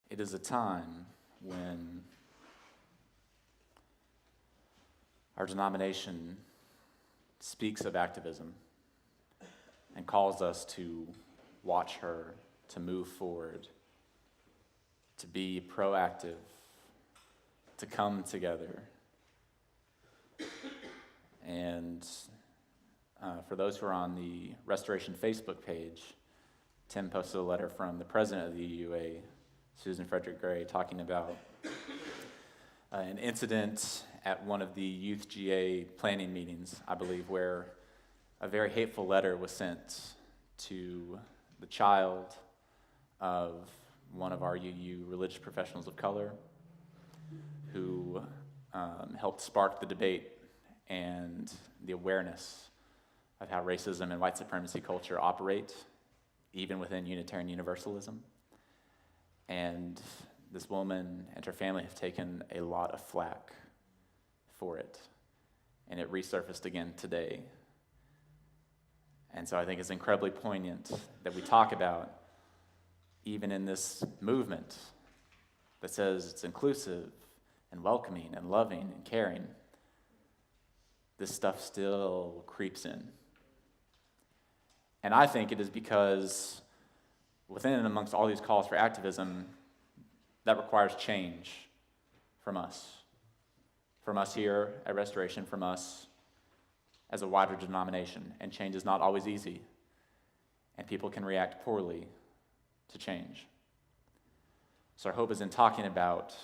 It is a time when our denomination speaks of activism and calls us to watch her, to move forward, to be proactive, to come together. And for those who are on the Restoration Facebook page, Tim posted a letter from the president of the EUA, Susan Frederick Gray, talking about an incident at one of the Youth GA planning meetings, I believe, where a very hateful letter was sent to the child of one of our UU religious professionals of color who helped spark the debate and the awareness of how racism and white supremacy culture operate, even within Unitarian Universalism. And this woman and her family have taken a lot of flack for it. And it resurfaced again today. And so I think it's incredibly poignant that we talk about, even in this movement that says it's inclusive and welcoming and loving and caring, this stuff still creeps in. And I think it is because within and amongst all these calls for activism, that requires change from us here at Restoration, from us as a wider denomination. And change is not always easy, and people can react poorly to change. So our hope is in talking about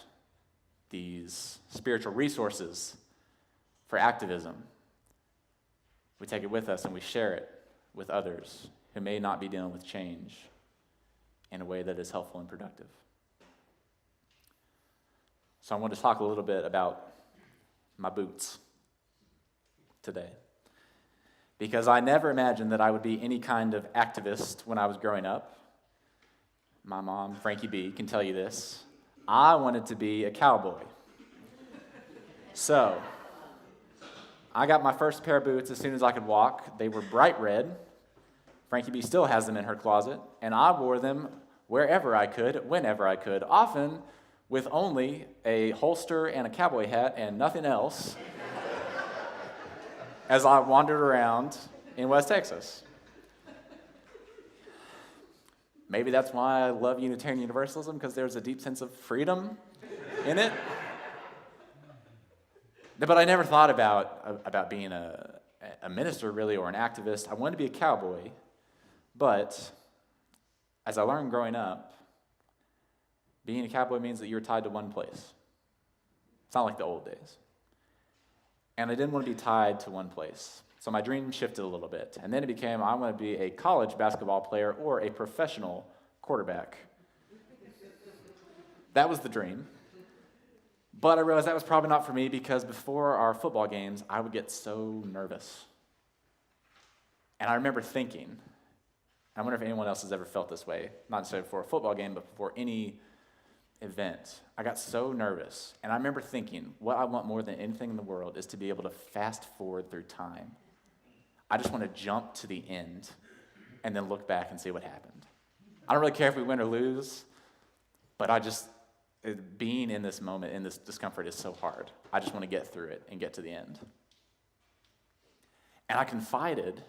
these spiritual resources for activism. We take it with us and we share it with others who may not be dealing with change in a way that is helpful and productive. So I want to talk a little bit about my boots today, because I never imagined that I would be any kind of activist when I was growing up. My mom, Frankie B., can tell you this. I wanted to be a cowboy. So I got my first pair of boots as soon as I could walk. They were bright red. Frankie B. still has them in her closet, and I wore them wherever I could, whenever I could, often with only a holster and a cowboy hat and nothing else as I wandered around in West Texas. Maybe that's why I love Unitarian Universalism, because there's a deep sense of freedom in it. But I never thought about being a minister, really, or an activist. I wanted to be a cowboy, but as I learned growing up, being a cowboy means that you're tied to one place. It's not like the old days. And I didn't want to be tied to one place. So my dream shifted a little bit. And then it became, I want to be a college basketball player or a professional quarterback. That was the dream. But I realized that was probably not for me, because before our football games, I would get so nervous. And I remember thinking, I wonder if anyone else has ever felt this way, not necessarily before a football game, but before any event. I got so nervous. And I remember thinking, what I want more than anything in the world is to be able to fast forward through time. I just want to jump to the end and then look back and see what happened. I don't really care if we win or lose, but being in this moment, in this discomfort, is so hard. I just want to get through it and get to the end. And I confided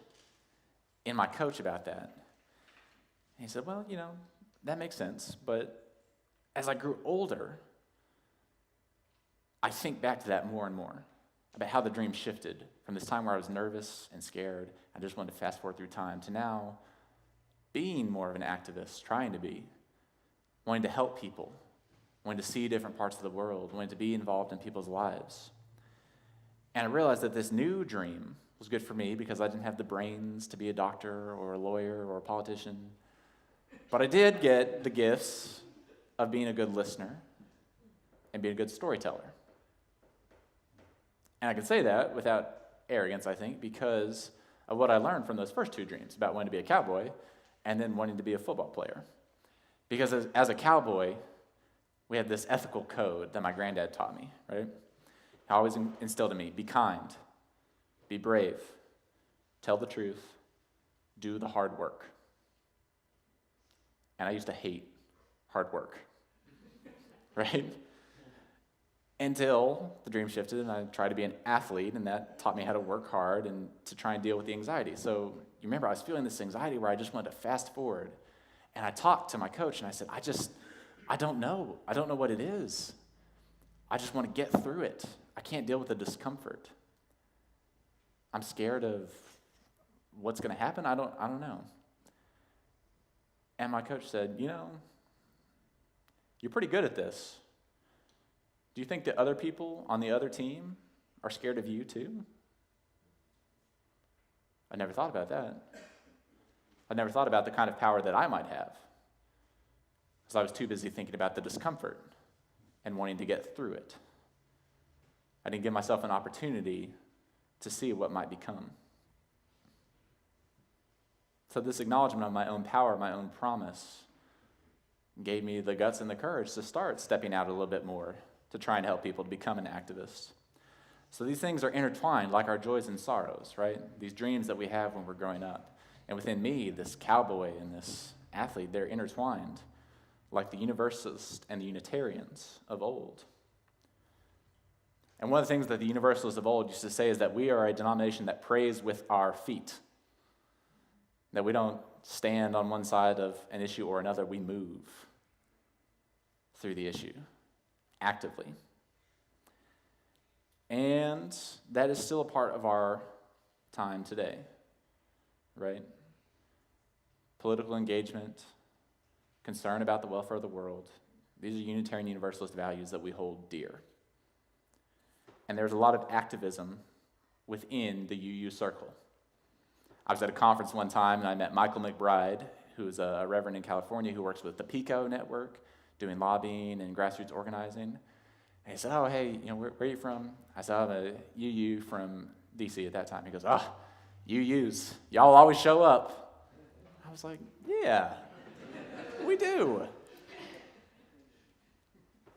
in my coach about that. And he said, well, that makes sense, but as I grew older, I think back to that more and more, about how the dream shifted from this time where I was nervous and scared, I just wanted to fast forward through time, to now being more of an activist, trying to be, wanting to help people, wanting to see different parts of the world, wanting to be involved in people's lives. And I realized that this new dream was good for me because I didn't have the brains to be a doctor or a lawyer or a politician. But I did get the gifts of being a good listener and being a good storyteller. And I can say that without arrogance, I think, because of what I learned from those first two dreams about wanting to be a cowboy and then wanting to be a football player. Because as a cowboy, we had this ethical code that my granddad taught me, right? He always instilled in me, be kind, be brave, tell the truth, do the hard work. And I used to hate hard work. right? Until the dream shifted and I tried to be an athlete, and that taught me how to work hard and to try and deal with the anxiety. So you remember I was feeling this anxiety where I just wanted to fast forward. And I talked to my coach and I said, I don't know. I don't know what it is. I just want to get through it. I can't deal with the discomfort. I'm scared of what's going to happen. I don't know. And my coach said, you're pretty good at this. Do you think that other people on the other team are scared of you too? I never thought about that. I never thought about the kind of power that I might have, because I was too busy thinking about the discomfort and wanting to get through it. I didn't give myself an opportunity to see what might become. So this acknowledgement of my own power, my own promise, gave me the guts and the courage to start stepping out a little bit more to try and help people to become an activist. So these things are intertwined like our joys and sorrows, right? These dreams that we have when we're growing up. And within me, this cowboy and this athlete, they're intertwined like the Universalists and the Unitarians of old. And one of the things that the Universalists of old used to say is that we are a denomination that prays with our feet. That we don't stand on one side of an issue or another, we move through the issue actively. And that is still a part of our time today, right? Political engagement, concern about the welfare of the world. These are Unitarian Universalist values that we hold dear. And there's a lot of activism within the UU circle. I was at a conference one time and I met Michael McBride, who's a reverend in California who works with the PICO network, doing lobbying and grassroots organizing. And he said, oh, hey, where are you from? I said, I'm a UU from DC at that time. He goes, UUs, y'all always show up. I was like, yeah, we do.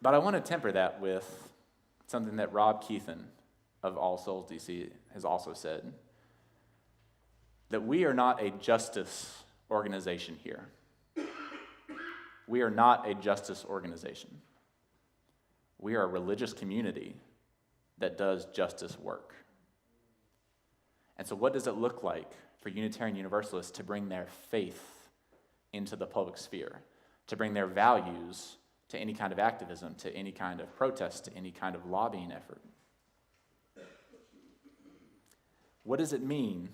But I want to temper that with something that Rob Keithan of All Souls DC has also said, that we are not a justice organization here. We are not a justice organization. We are a religious community that does justice work. And so what does it look like for Unitarian Universalists to bring their faith into the public sphere, to bring their values to any kind of activism, to any kind of protest, to any kind of lobbying effort? What does it mean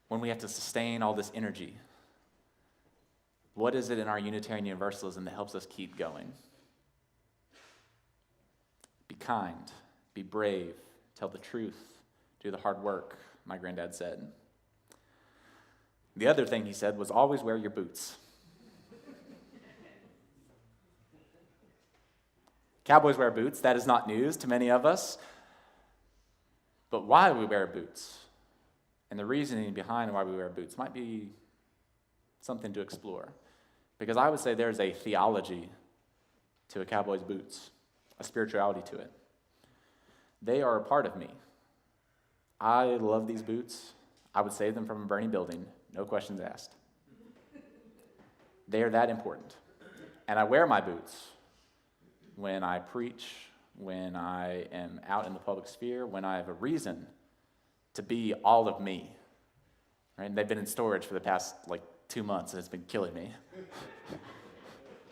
when we have to sustain all this energy? What is it in our Unitarian Universalism that helps us keep going? Be kind, be brave, tell the truth, do the hard work, my granddad said. The other thing he said was always wear your boots. Cowboys wear boots. That is not news to many of us. But why we wear boots and the reasoning behind why we wear boots might be something to explore. Because I would say there's a theology to a cowboy's boots, a spirituality to it. They are a part of me. I love these boots. I would save them from a burning building, no questions asked. They are that important. And I wear my boots when I preach, when I am out in the public sphere, when I have a reason to be all of me. Right? And they've been in storage for the past 2 months, and it's been killing me.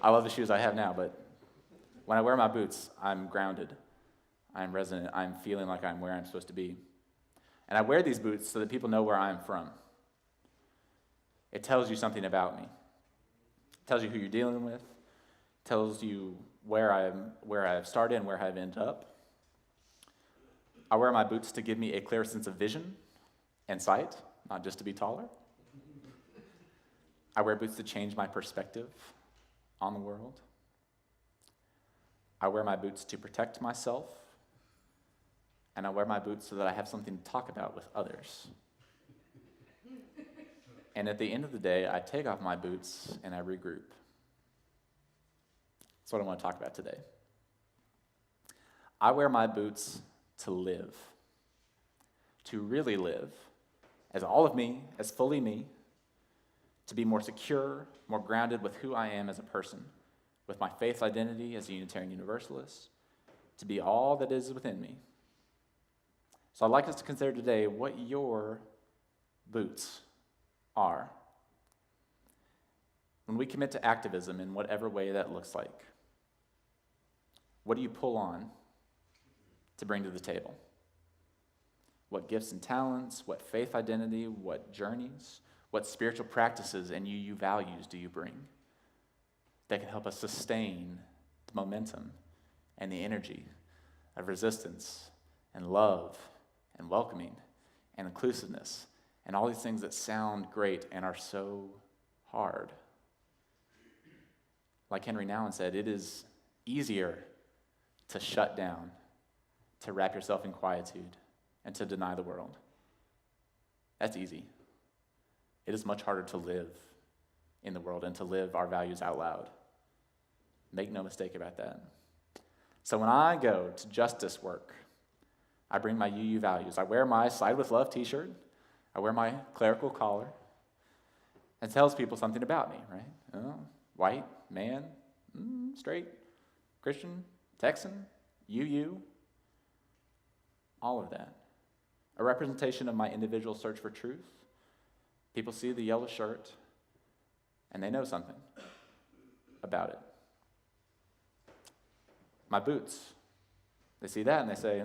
I love the shoes I have now, but when I wear my boots, I'm grounded. I'm resonant. I'm feeling like I'm where I'm supposed to be. And I wear these boots so that people know where I'm from. It tells you something about me. It tells you who you're dealing with. It tells you where I've started and where I've ended up. I wear my boots to give me a clear sense of vision and sight, not just to be taller. I wear boots to change my perspective on the world. I wear my boots to protect myself. And I wear my boots so that I have something to talk about with others. And at the end of the day, I take off my boots and I regroup. That's what I want to talk about today. I wear my boots to live, to really live as all of me, as fully me, to be more secure, more grounded with who I am as a person, with my faith identity as a Unitarian Universalist, to be all that is within me. So I'd like us to consider today what your boots are. When we commit to activism in whatever way that looks like, what do you pull on to bring to the table? What gifts and talents, what faith identity, what journeys, what spiritual practices and UU values do you bring that can help us sustain the momentum and the energy of resistance and love and welcoming and inclusiveness and all these things that sound great and are so hard? Like Henry Nouwen said, it is easier to shut down, to wrap yourself in quietude, and to deny the world. That's easy. It is much harder to live in the world and to live our values out loud. Make no mistake about that. So when I go to justice work, I bring my UU values. I wear my Side with Love t-shirt. I wear my clerical collar. It tells people something about me, right? Oh, white, man, straight, Christian, Texan, UU, all of that. A representation of my individual search for truth. People see the yellow shirt, and they know something about it. My boots, they see that and they say,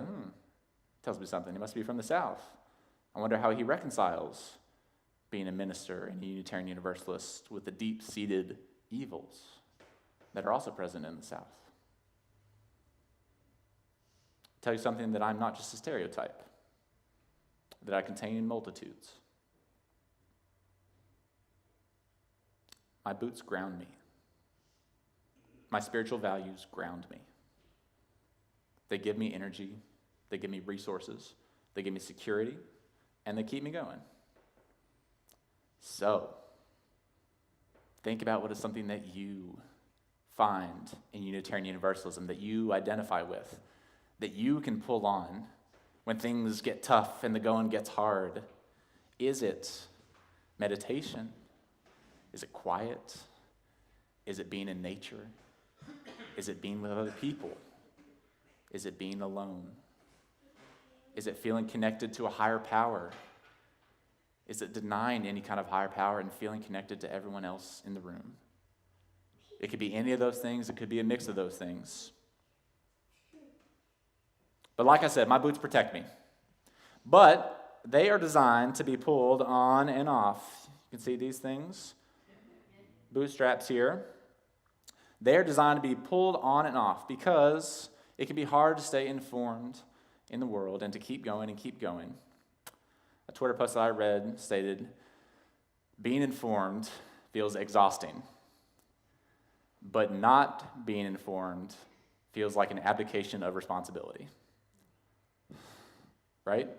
tells me something. He must be from the South. I wonder how he reconciles being a minister and a Unitarian Universalist with the deep-seated evils that are also present in the South. Tell you something that I'm not just a stereotype, that I contain multitudes. My boots ground me. My spiritual values ground me. They give me energy, they give me resources, they give me security, and they keep me going. So, think about what is something that you find in Unitarian Universalism, that you identify with, that you can pull on when things get tough and the going gets hard. Is it meditation? Is it quiet? Is it being in nature? Is it being with other people? Is it being alone? Is it feeling connected to a higher power? Is it denying any kind of higher power and feeling connected to everyone else in the room? It could be any of those things. It could be a mix of those things. But like I said, my boots protect me. But they are designed to be pulled on and off. You can see these things. Bootstraps here. They are designed to be pulled on and off because it can be hard to stay informed in the world and to keep going and keep going. A Twitter post that I read stated, being informed feels exhausting, but not being informed feels like an abdication of responsibility. Right?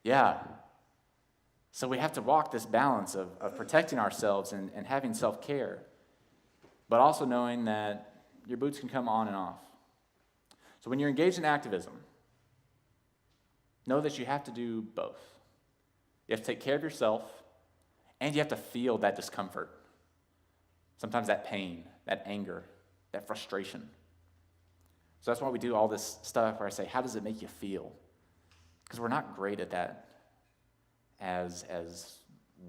Yeah. So we have to walk this balance of protecting ourselves and having self-care, but also knowing that your boots can come on and off. So when you're engaged in activism, know that you have to do both. You have to take care of yourself, and you have to feel that discomfort. Sometimes that pain, that anger, that frustration. So that's why we do all this stuff where I say, how does it make you feel? Because we're not great at that as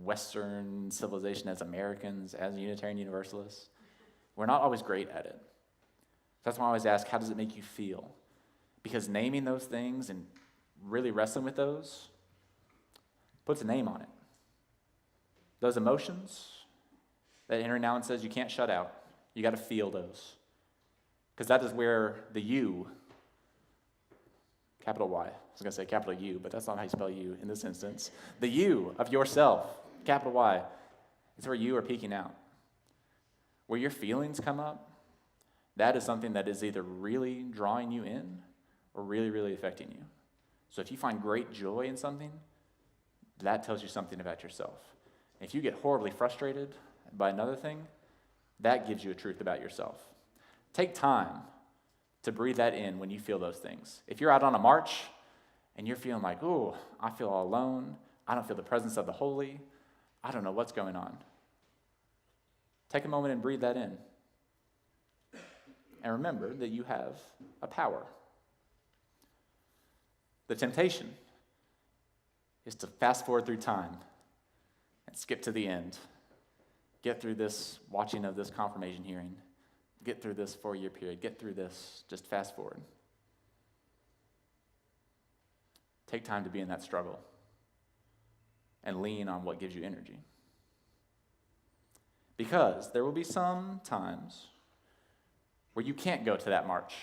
Western civilization, as Americans, as Unitarian Universalists. We're not always great at it. That's why I always ask, how does it make you feel? Because naming those things and really wrestling with those puts a name on it. Those emotions that Henry Nouwen says you can't shut out. You got to feel those. Because that is where the you, capital Y, I was going to say capital U, but that's not how you spell you in this instance. The you of yourself, capital Y, is where you are peeking out. Where your feelings come up, that is something that is either really drawing you in or really, really affecting you. So if you find great joy in something, that tells you something about yourself. If you get horribly frustrated by another thing, that gives you a truth about yourself. Take time to breathe that in when you feel those things. If you're out on a march and you're feeling like, ooh, I feel all alone, I don't feel the presence of the holy, I don't know what's going on. Take a moment and breathe that in. and remember that you have a power. The temptation is to fast forward through time and skip to the end. Get through this watching of this confirmation hearing. Get through this 4-year period. Get through this. Just fast forward. Take time to be in that struggle and lean on what gives you energy. Because there will be some times where you can't go to that march.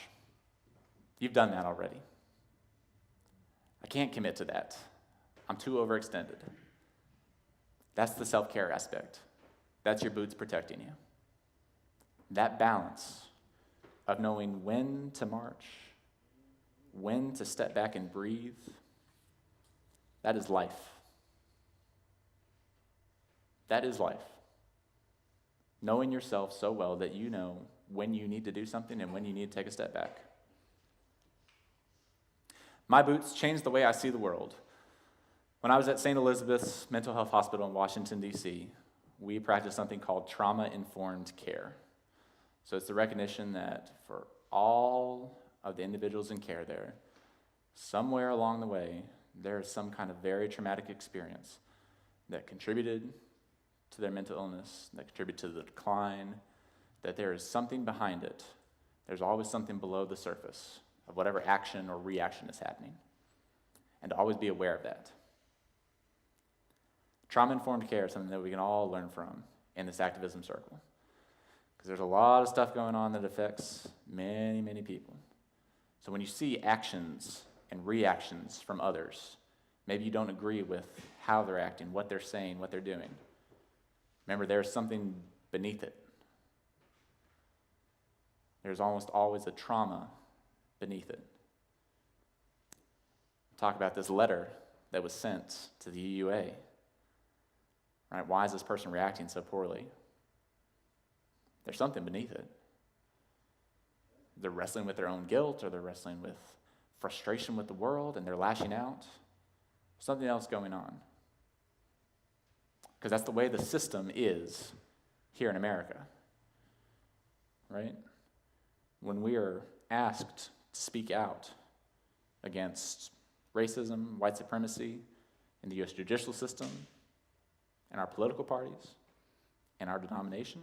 You've done that already. I can't commit to that. I'm too overextended. That's the self-care aspect. That's your boots protecting you. That balance of knowing when to march, when to step back and breathe, that is life. That is life. Knowing yourself so well that you know when you need to do something and when you need to take a step back. My boots changed the way I see the world. When I was at St. Elizabeth's Mental Health Hospital in Washington, D.C., we practiced something called trauma-informed care. So it's the recognition that for all of the individuals in care there, somewhere along the way, there is some kind of very traumatic experience that contributed to their mental illness, that contributed to the decline, that there is something behind it. There's always something below the surface of whatever action or reaction is happening, and to always be aware of that. Trauma-informed care is something that we can all learn from in this activism circle, because there's a lot of stuff going on that affects many, many people. So when you see actions and reactions from others, maybe you don't agree with how they're acting, what they're saying, what they're doing. Remember, there's something beneath it. There's almost always a trauma beneath it. Talk about this letter that was sent to the EUA. Right? Why is this person reacting so poorly? There's something beneath it. They're wrestling with their own guilt, or they're wrestling with frustration with the world, and they're lashing out. Something else going on. Because that's the way the system is here in America. Right? When we are asked to speak out against racism, white supremacy in the U.S. judicial system, in our political parties, in our denomination,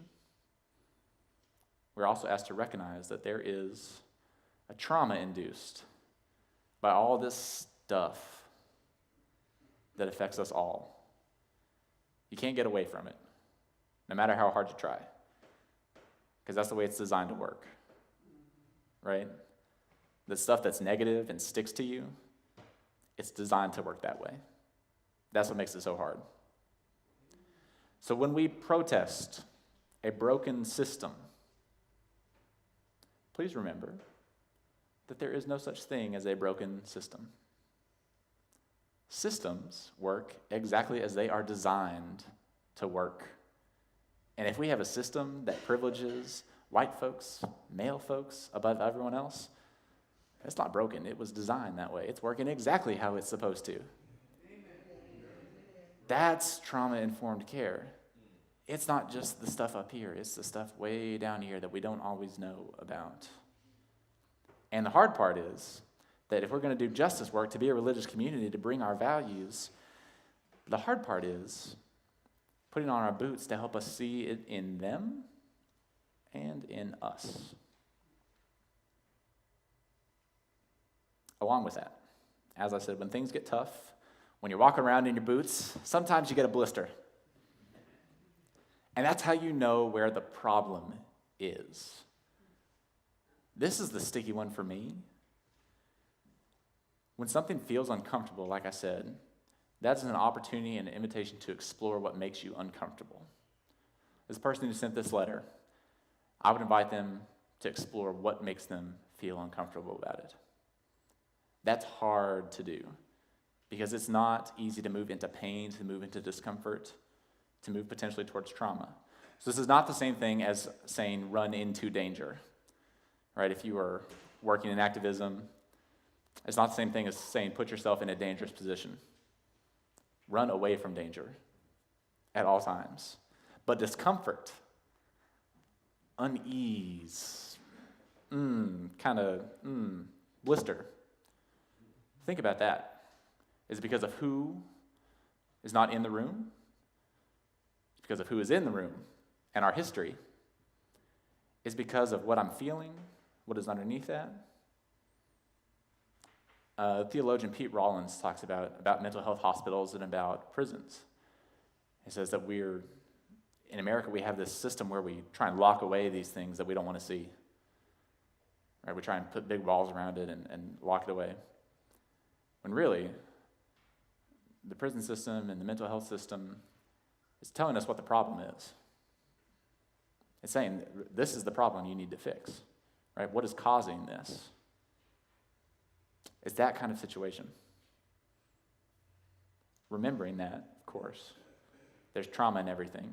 we're also asked to recognize that there is a trauma induced by all this stuff that affects us all. You can't get away from it, no matter how hard you try, because that's the way it's designed to work, right? The stuff that's negative and sticks to you, it's designed to work that way. That's what makes it so hard. So when we protest a broken system, please remember that there is no such thing as a broken system. Systems work exactly as they are designed to work. And if we have a system that privileges white folks, male folks above everyone else, it's not broken. It was designed that way. It's working exactly how it's supposed to. That's trauma-informed care. It's not just the stuff up here. It's the stuff way down here that we don't always know about. And the hard part is that if we're going to do justice work, to be a religious community, to bring our values, the hard part is putting on our boots to help us see it in them and in us. Along with that, as I said, when things get tough, when you're walking around in your boots, sometimes you get a blister. And that's how you know where the problem is. This is the sticky one for me. When something feels uncomfortable, like I said, that's an opportunity and an invitation to explore what makes you uncomfortable. This person who sent this letter, I would invite them to explore what makes them feel uncomfortable about it. That's hard to do because it's not easy to move into pain, to move into discomfort, to move potentially towards trauma. So this is not the same thing as saying run into danger, right? If you are working in activism, it's not the same thing as saying put yourself in a dangerous position. Run away from danger at all times. But discomfort, unease, blister. Think about that. Is it because of who is not in the room? It's because of who is in the room and our history. It's because of what I'm feeling, what is underneath that. Theologian Pete Rollins talks about mental health hospitals and about prisons. He says that in America, we have this system where we try and lock away these things that we don't want to see. Right? We try and put big walls around it and lock it away. When really, the prison system and the mental health system is telling us what the problem is. It's saying, this is the problem you need to fix. Right? What is causing this? It's that kind of situation. Remembering that, of course, there's trauma in everything,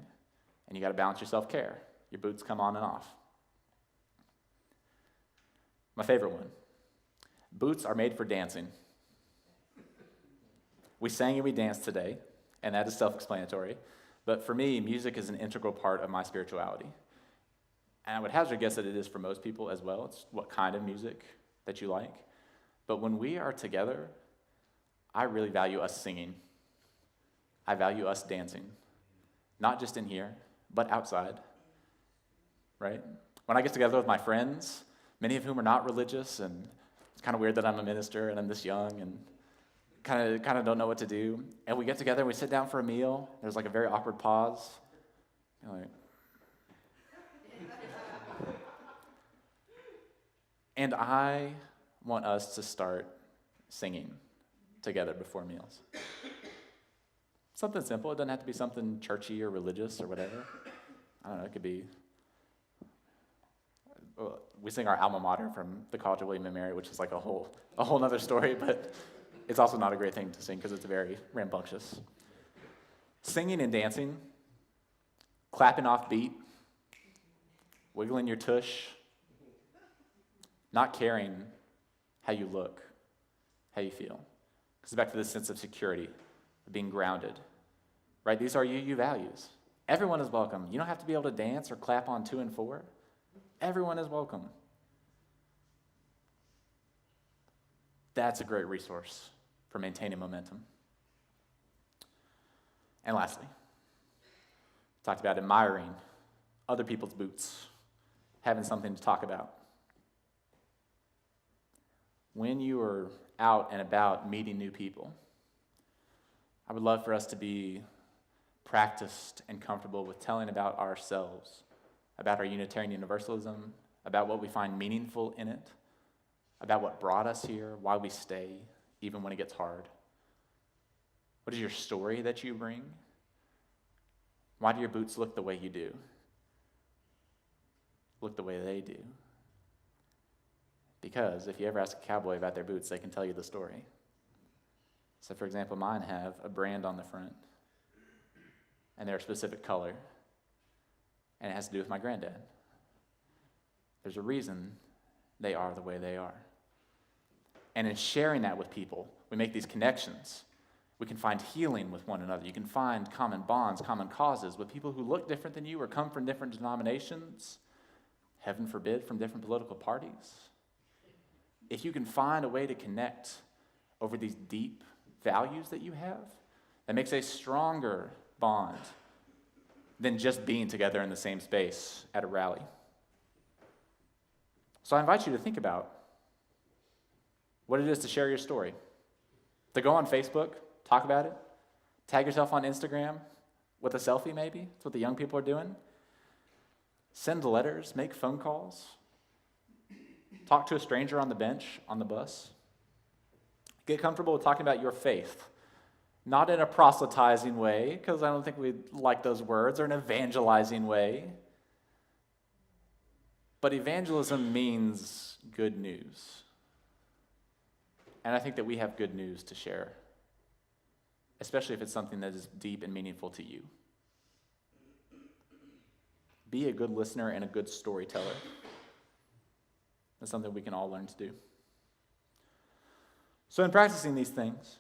and you got to balance your self-care. Your boots come on and off. My favorite one. Boots are made for dancing. We sang and we danced today, and that is self-explanatory. But for me, music is an integral part of my spirituality. And I would hazard a guess that it is for most people as well. It's what kind of music that you like. But when we are together, I really value us singing. I value us dancing. Not just in here, but outside. Right? When I get together with my friends, many of whom are not religious, and it's kind of weird that I'm a minister and I'm this young and kind of don't know what to do. And we get together and we sit down for a meal. There's like a very awkward pause. You're like, and I want us to start singing together before meals. Something simple. It doesn't have to be something churchy or religious or whatever. I don't know. It could be. We sing our alma mater from the College of William and Mary, which is like a whole other story, but it's also not a great thing to sing because it's very rambunctious. Singing and dancing, clapping off beat, wiggling your tush, not caring how you look, how you feel. It goes back to this sense of security, of being grounded, right? These are you values. Everyone is welcome. You don't have to be able to dance or clap on 2 and 4. Everyone is welcome. That's a great resource for maintaining momentum. And lastly, talked about admiring other people's boots, having something to talk about. When you are out and about meeting new people, I would love for us to be practiced and comfortable with telling about ourselves, about our Unitarian Universalism, about what we find meaningful in it, about what brought us here, why we stay, even when it gets hard. What is your story that you bring? Why do your boots look the way you do? Look the way they do? Because if you ever ask a cowboy about their boots, they can tell you the story. So, for example, mine have a brand on the front, and they're a specific color, and it has to do with my granddad. There's a reason they are the way they are. And in sharing that with people, we make these connections. We can find healing with one another. You can find common bonds, common causes with people who look different than you or come from different denominations, heaven forbid, from different political parties. If you can find a way to connect over these deep values that you have, that makes a stronger bond than just being together in the same space at a rally. So I invite you to think about what it is to share your story. To go on Facebook, talk about it, tag yourself on Instagram with a selfie maybe. That's what the young people are doing. Send letters, make phone calls. Talk to a stranger on the bench, on the bus. Get comfortable with talking about your faith. Not in a proselytizing way, because I don't think we like those words, or an evangelizing way. But evangelism means good news. And I think that we have good news to share, especially if it's something that is deep and meaningful to you. Be a good listener and a good storyteller. That's something we can all learn to do. So in practicing these things,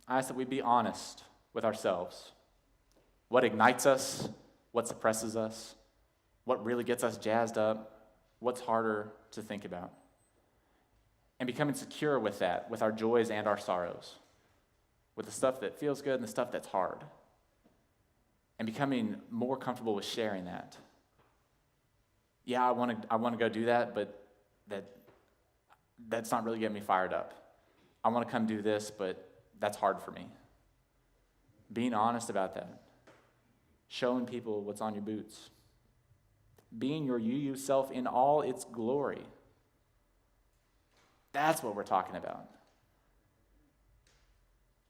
I ask that we be honest with ourselves. What ignites us, what suppresses us, what really gets us jazzed up, What's harder to think about? And becoming secure with that, with our joys and our sorrows, with the stuff that feels good and the stuff that's hard. And becoming more comfortable with sharing that. Yeah, I want to go do that, but that's not really getting me fired up. I want to come do this, but that's hard for me. Being honest about that. Showing people what's on your boots. Being your you self in all its glory. That's what we're talking about.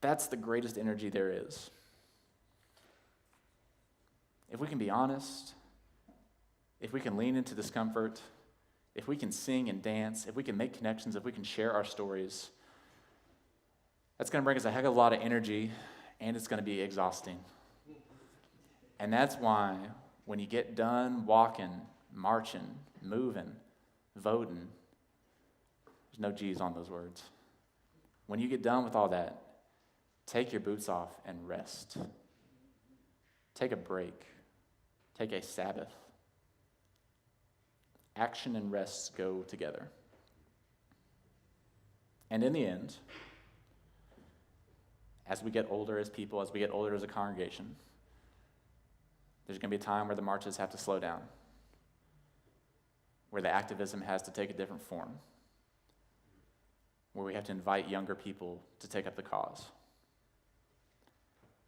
That's the greatest energy there is. If we can be honest, if we can lean into discomfort, if we can sing and dance, if we can make connections, if we can share our stories, that's going to bring us a heck of a lot of energy, and it's going to be exhausting. And that's why when you get done walking, marching, moving, voting, there's no G's on those words. When you get done with all that, take your boots off and rest. Take a break. Take a Sabbath. Action and rest go together. And in the end, as we get older as people, as we get older as a congregation, there's going to be a time where the marches have to slow down, where the activism has to take a different form, where we have to invite younger people to take up the cause.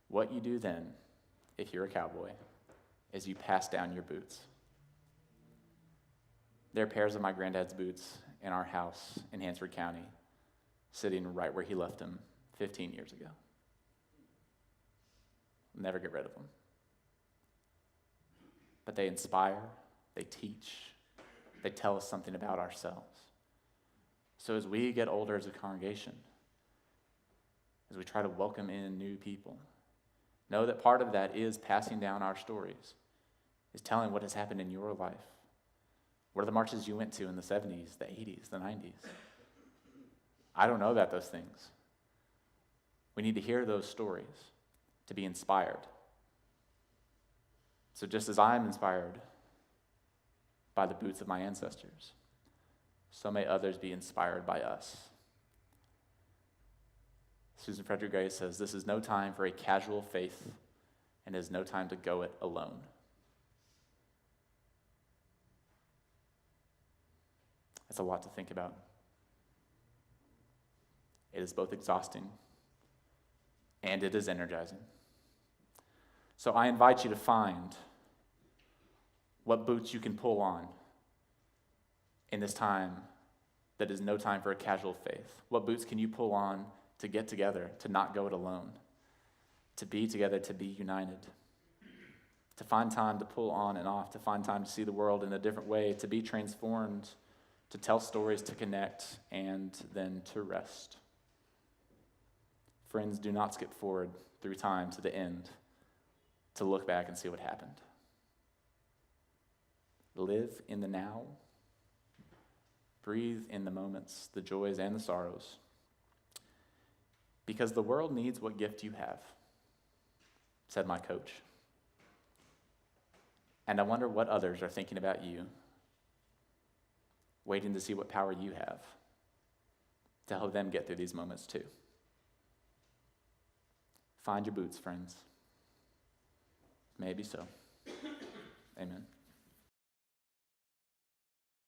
What you do then, if you're a cowboy, is you pass down your boots. There are pairs of my granddad's boots in our house in Hansford County, sitting right where he left them 15 years ago. Never get rid of them. But they inspire, they teach, they tell us something about ourselves. So as we get older as a congregation, as we try to welcome in new people, know that part of that is passing down our stories, is telling what has happened in your life. What are the marches you went to in the 70s, the 80s, the 90s? I don't know about those things. We need to hear those stories to be inspired. So just as I'm inspired by the boots of my ancestors, so may others be inspired by us. Susan Frederick Gray says, "This is no time for a casual faith, and is no time to go it alone." That's a lot to think about. It is both exhausting and it is energizing. So I invite you to find what boots you can pull on in this time that is no time for a casual faith. What boots can you pull on to get together, to not go it alone, to be together, to be united, to find time to pull on and off, to find time to see the world in a different way, to be transformed, to tell stories, to connect, and then to rest. Friends, do not skip forward through time to the end to look back and see what happened. Live in the now. Breathe in the moments, the joys and the sorrows. Because the world needs what gift you have, said my coach. And I wonder what others are thinking about you, waiting to see what power you have to help them get through these moments too. Find your boots, friends. Maybe so.